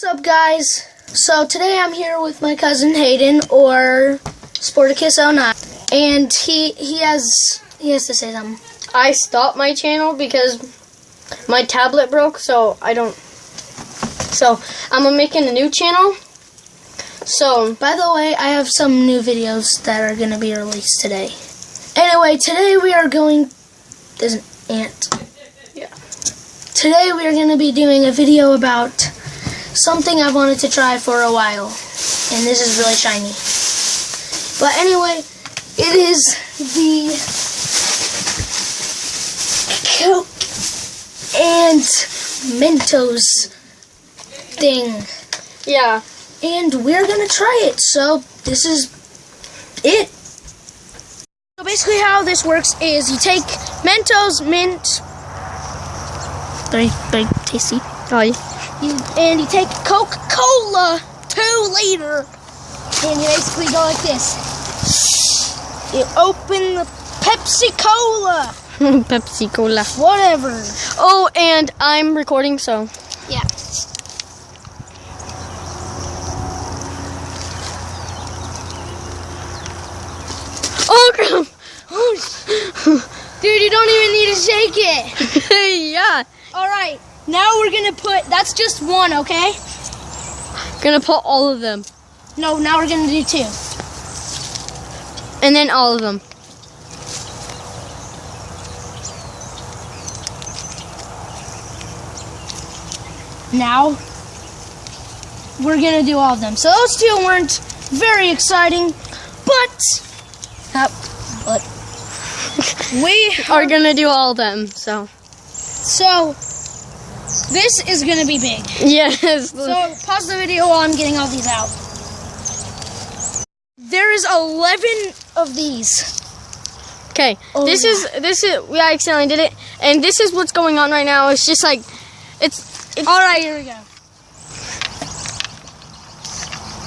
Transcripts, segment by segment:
What's up, guys? So today I'm here with my cousin Hayden, or Sporticus09, and he has to say something. I stopped my channel because my tablet broke, so I'm making a new channel. So, by the way, I have some new videos that are going to be released today. Anyway, today we are going... There's an ant. Yeah. Today we are going to be doing a video about something I've wanted to try for a while. And this is really shiny. But anyway, it is the Coke and Mentos thing. yeah. And we're gonna try it, so this is it. So basically how this works is you take Mentos, mint, very tasty. Oh, yeah. And you take Coca-Cola, 2 liter, and you basically go like this. You open the Pepsi-Cola. Pepsi-Cola. Whatever. Oh, and I'm recording, so. Yeah. Oh, crap. Dude, you don't even need to shake it. Yeah. Alright, now we're gonna put, that's just one, okay? Gonna put all of them. No, now we're gonna do 2. And then all of them. Now, we're gonna do all of them. So those 2 weren't very exciting, but we Are gonna do all of them, so. So, this is gonna be big. Yes. So, pause the video while I'm getting all these out. There is 11 of these. Okay, Oh, this is we accidentally did it, and this is what's going on right now. It's just like, it's All right, here we go.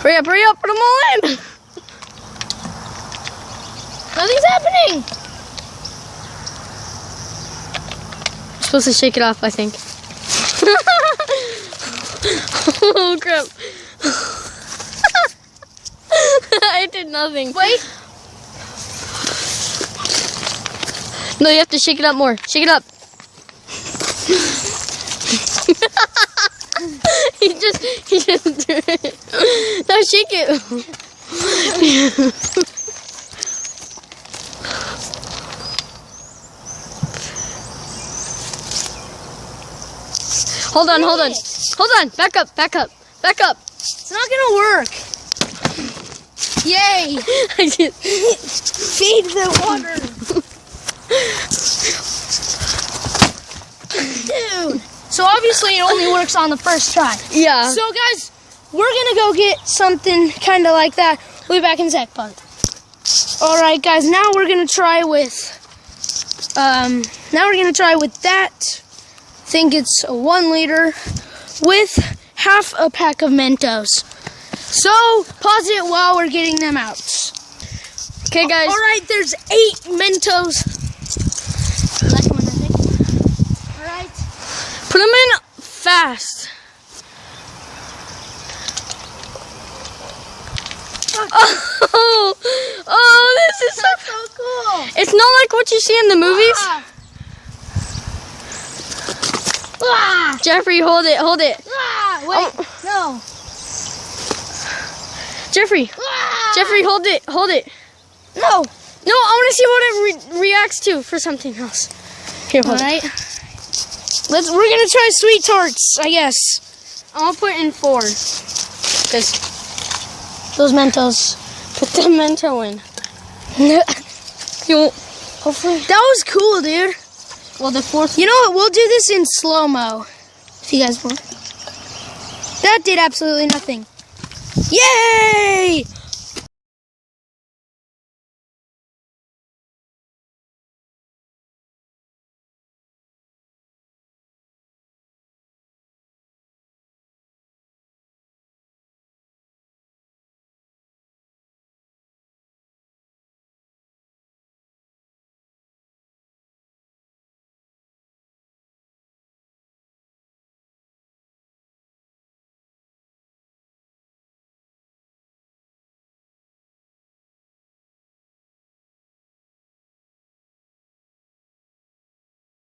hurry up, put them all in. Nothing's happening. Supposed to shake it off, I think. Oh crap! I did nothing. Wait. No, you have to shake it up more. Shake it up. he just threw it. No, shake it. Hold on. Back up. It's not gonna work. Yay! I just... Feed the water. Dude. So obviously it only works on the first try. Yeah. So guys, we're gonna go get something kind of like that. We'll be back in a sec. All right, guys. Now we're gonna try with. That. I think it's a 1 liter with half a pack of Mentos. So pause it while we're getting them out. Okay, guys. All right, there's 8 Mentos. All right. Put them in fast. Oh, this is so cool. It's not like what you see in the movies. Ah. Jeffrey, hold it. Ah, wait, no. Jeffrey, hold it. No. No, I want to see what it reacts to for something else. Here, hold All it. right. We're gonna try sweet tarts, I guess. I'll put in 4. Because Those Mentos. put the Mento in. Hopefully. That was cool, dude. Well, the 4th. You know what? We'll do this in slow-mo. If you guys want. That did absolutely nothing. Yay!